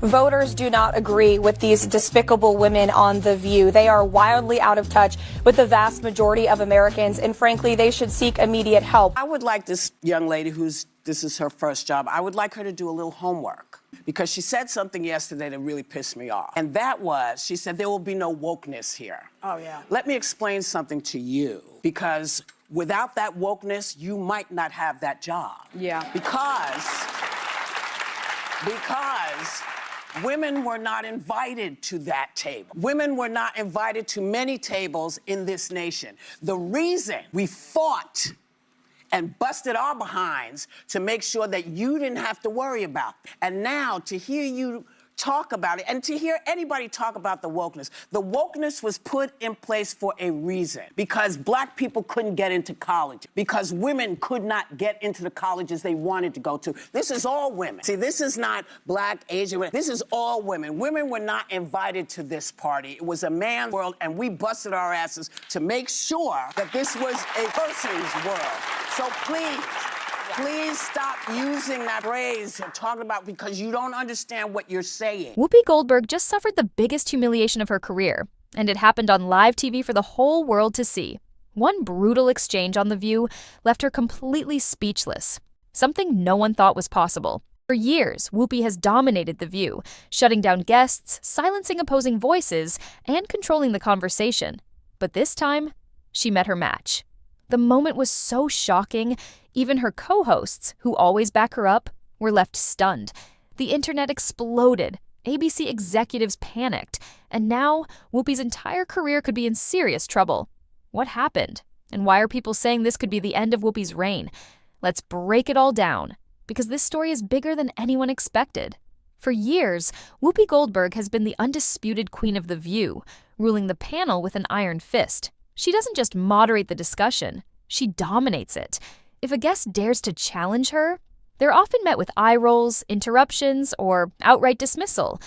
Voters do not agree with these despicable women on The View. They are wildly out of touch with the vast majority of Americans, and frankly, they should seek immediate help. I would like this young lady this is her first job, I would like her to do a little homework, because she said something yesterday that really pissed me off. And that was, she said, there will be no wokeness here. Oh, yeah. Let me explain something to you, because without that wokeness, you might not have that job. Yeah. Because women were not invited to that table. Women were not invited to many tables in this nation. The reason we fought and busted our behinds to make sure that you didn't have to worry about it. And now to hear you talk about it, and to hear anybody talk about the wokeness was put in place for a reason. Because black people couldn't get into college. Because women could not get into the colleges they wanted to go to. This is all women. See, this is not black, Asian women. This is all women. Women were not invited to this party. It was a man's world, and we busted our asses to make sure that this was a person's world. So please stop using that phrase and talking about, because you don't understand what you're saying. Whoopi Goldberg just suffered the biggest humiliation of her career, and it happened on live TV for the whole world to see. One brutal exchange on The View left her completely speechless, something no one thought was possible. For years, Whoopi has dominated The View, shutting down guests, silencing opposing voices, and controlling the conversation. But this time, she met her match. The moment was so shocking, even her co-hosts, who always back her up, were left stunned. The internet exploded, ABC executives panicked, and now Whoopi's entire career could be in serious trouble. What happened? And why are people saying this could be the end of Whoopi's reign? Let's break it all down, because this story is bigger than anyone expected. For years, Whoopi Goldberg has been the undisputed queen of The View, ruling the panel with an iron fist. She doesn't just moderate the discussion, she dominates it. If a guest dares to challenge her, they're often met with eye rolls, interruptions, or outright dismissal.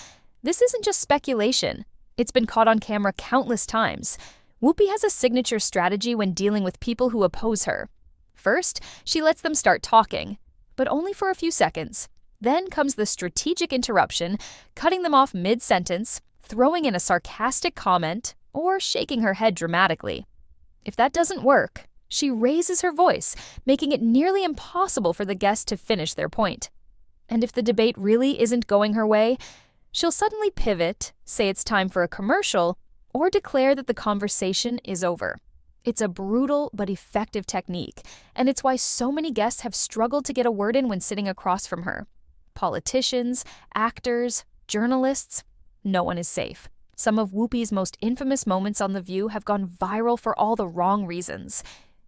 This isn't just speculation. It's been caught on camera countless times. Whoopi has a signature strategy when dealing with people who oppose her. First, she lets them start talking, but only for a few seconds. Then comes the strategic interruption, cutting them off mid-sentence, throwing in a sarcastic comment, or shaking her head dramatically. If that doesn't work, she raises her voice, making it nearly impossible for the guest to finish their point. And if the debate really isn't going her way, she'll suddenly pivot, say it's time for a commercial, or declare that the conversation is over. It's a brutal but effective technique, and it's why so many guests have struggled to get a word in when sitting across from her. Politicians, actors, journalists, no one is safe. Some of Whoopi's most infamous moments on The View have gone viral for all the wrong reasons.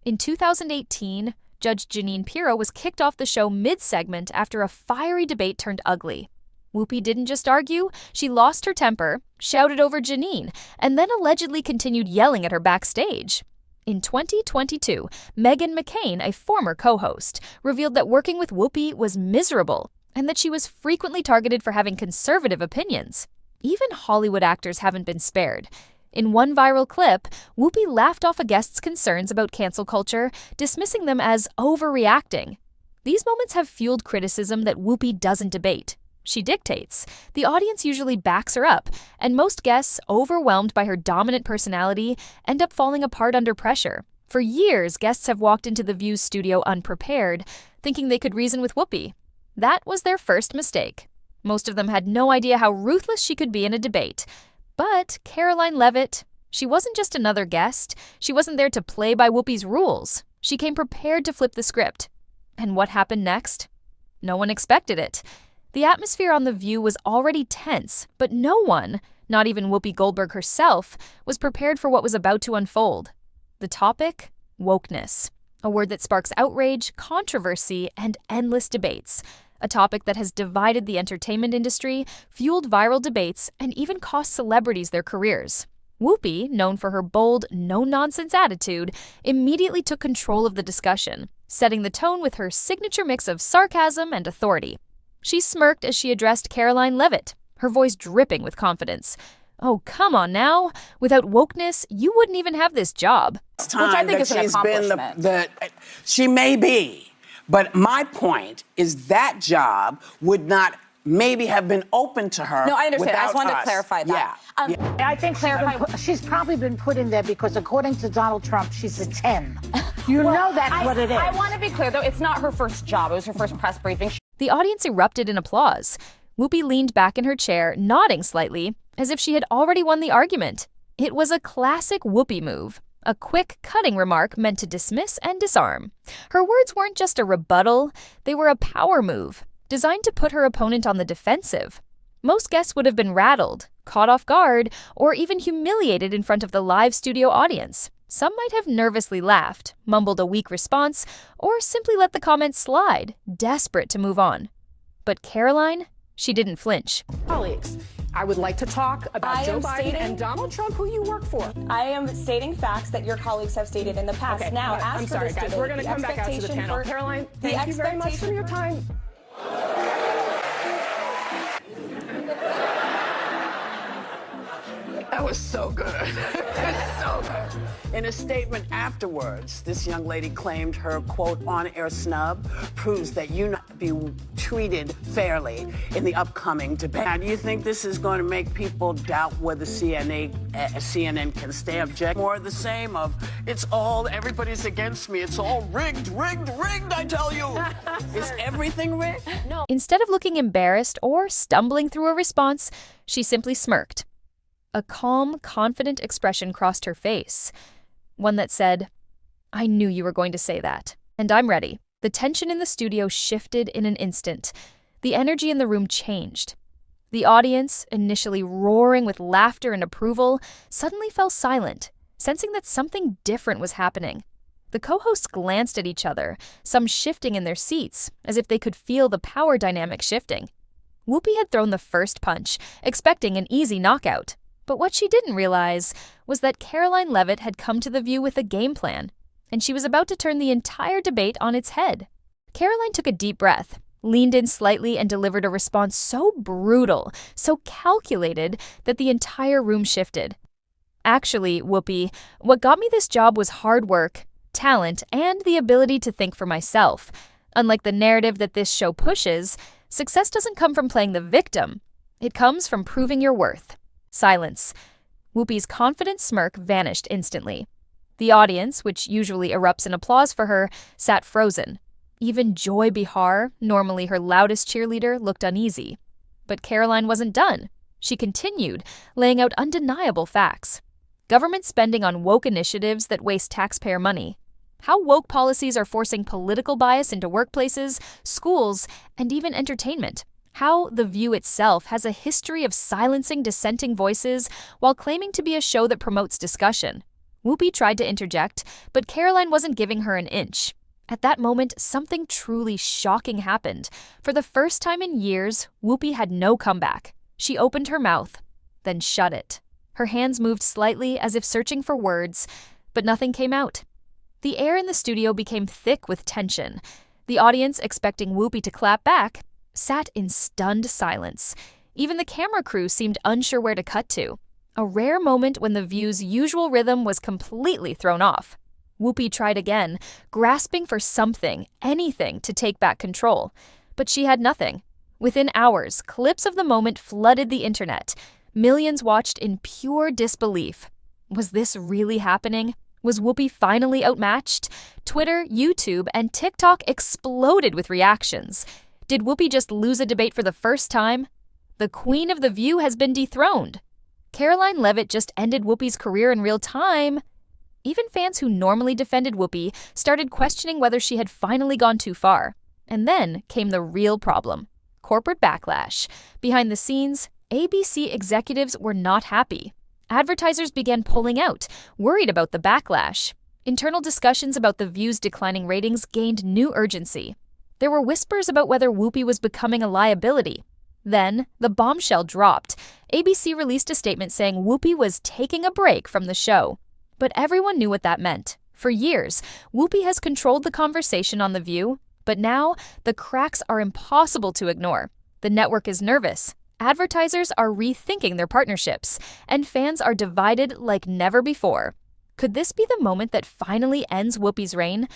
In 2018, Judge Jeanine Pirro was kicked off the show mid-segment after a fiery debate turned ugly. Whoopi didn't just argue, she lost her temper, shouted over Jeanine, and then allegedly continued yelling at her backstage. In 2022, Meghan McCain, a former co-host, revealed that working with Whoopi was miserable and that she was frequently targeted for having conservative opinions. Even Hollywood actors haven't been spared. In one viral clip, Whoopi laughed off a guest's concerns about cancel culture, dismissing them as overreacting. These moments have fueled criticism that Whoopi doesn't debate. She dictates. The audience usually backs her up, and most guests, overwhelmed by her dominant personality, end up falling apart under pressure. For years, guests have walked into The View's studio unprepared, thinking they could reason with Whoopi. That was their first mistake. Most of them had no idea how ruthless she could be in a debate. But Karoline Leavitt, she wasn't just another guest. She wasn't there to play by Whoopi's rules. She came prepared to flip the script. And what happened next? No one expected it. The atmosphere on The View was already tense, but no one, not even Whoopi Goldberg herself, was prepared for what was about to unfold. The topic? Wokeness. A word that sparks outrage, controversy, and endless debates. A topic that has divided the entertainment industry, fueled viral debates, and even cost celebrities their careers. Whoopi, known for her bold, no-nonsense attitude, immediately took control of the discussion, setting the tone with her signature mix of sarcasm and authority. She smirked as she addressed Karoline Leavitt, her voice dripping with confidence. "Oh, come on now. Without wokeness, you wouldn't even have this job." Which I think is an accomplishment. She may be. But my point is that job would not maybe have been open to her. No, I understand. I just wanted us. to clarify that. Yeah. I think she's probably been put in there because, according to Donald Trump, she's a 10. You know that's what it is. I want to be clear, though. It's not her first job. It was her first press briefing. The audience erupted in applause. Whoopi leaned back in her chair, nodding slightly, as if she had already won the argument. It was a classic Whoopi move. A quick, cutting remark meant to dismiss and disarm. Her words weren't just a rebuttal, they were a power move, designed to put her opponent on the defensive. Most guests would have been rattled, caught off guard, or even humiliated in front of the live studio audience. Some might have nervously laughed, mumbled a weak response, or simply let the comments slide, desperate to move on. But Karoline, she didn't flinch. Colleagues, I would like to talk about Joe Biden and Donald Trump, who you work for. I am stating facts that your colleagues have stated in the past. Okay, now, I'm sorry, guys. We're going to come back out to the panel. Karoline, thank you very much for your time. That was so good. So good. In a statement afterwards, this young lady claimed her, quote, on-air snub proves that you not be treated fairly in the upcoming debate. Now, do you think this is going to make people doubt whether CNN can stay objective? More of the same of, it's all, everybody's against me. It's all rigged, I tell you. Is everything rigged? No. Instead of looking embarrassed or stumbling through a response, she simply smirked. A calm, confident expression crossed her face. One that said, I knew you were going to say that, and I'm ready. The tension in the studio shifted in an instant. The energy in the room changed. The audience, initially roaring with laughter and approval, suddenly fell silent, sensing that something different was happening. The co-hosts glanced at each other, some shifting in their seats, as if they could feel the power dynamic shifting. Whoopi had thrown the first punch, expecting an easy knockout. But what she didn't realize was that Karoline Leavitt had come to The View with a game plan, and she was about to turn the entire debate on its head. Karoline took a deep breath, leaned in slightly, and delivered a response so brutal, so calculated, that the entire room shifted. Actually, Whoopi, what got me this job was hard work, talent, and the ability to think for myself. Unlike the narrative that this show pushes, success doesn't come from playing the victim. It comes from proving your worth. Silence. Whoopi's confident smirk vanished instantly. The audience, which usually erupts in applause for her, sat frozen. Even Joy Behar, normally her loudest cheerleader, looked uneasy. But Karoline wasn't done. She continued, laying out undeniable facts. Government spending on woke initiatives that waste taxpayer money. How woke policies are forcing political bias into workplaces, schools, and even entertainment. How The View itself has a history of silencing dissenting voices while claiming to be a show that promotes discussion. Whoopi tried to interject, but Karoline wasn't giving her an inch. At that moment, something truly shocking happened. For the first time in years, Whoopi had no comeback. She opened her mouth, then shut it. Her hands moved slightly as if searching for words, but nothing came out. The air in the studio became thick with tension. The audience, expecting Whoopi to clap back, sat in stunned silence. Even the camera crew seemed unsure where to cut to. A rare moment when The View's usual rhythm was completely thrown off. Whoopi tried again, grasping for something, anything, to take back control. But she had nothing. Within hours, clips of the moment flooded the internet. Millions watched in pure disbelief. Was this really happening? Was Whoopi finally outmatched? Twitter, YouTube, and TikTok exploded with reactions. Did Whoopi just lose a debate for the first time? The queen of The View has been dethroned. Karoline Leavitt just ended Whoopi's career in real time. Even fans who normally defended Whoopi started questioning whether she had finally gone too far. And then came the real problem: corporate backlash. Behind the scenes, ABC executives were not happy. Advertisers began pulling out, worried about the backlash. Internal discussions about The View's declining ratings gained new urgency. There were whispers about whether Whoopi was becoming a liability. Then, the bombshell dropped. ABC released a statement saying Whoopi was taking a break from the show. But everyone knew what that meant. For years, Whoopi has controlled the conversation on The View, but now the cracks are impossible to ignore. The network is nervous. Advertisers are rethinking their partnerships, and fans are divided like never before. Could this be the moment that finally ends Whoopi's reign?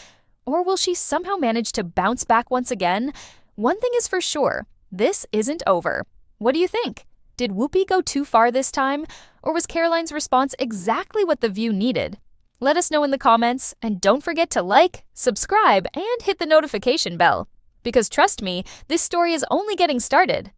Or will she somehow manage to bounce back once again? One thing is for sure, this isn't over. What do you think? Did Whoopi go too far this time? Or was Karoline's response exactly what The View needed? Let us know in the comments, and don't forget to like, subscribe, and hit the notification bell. Because trust me, this story is only getting started.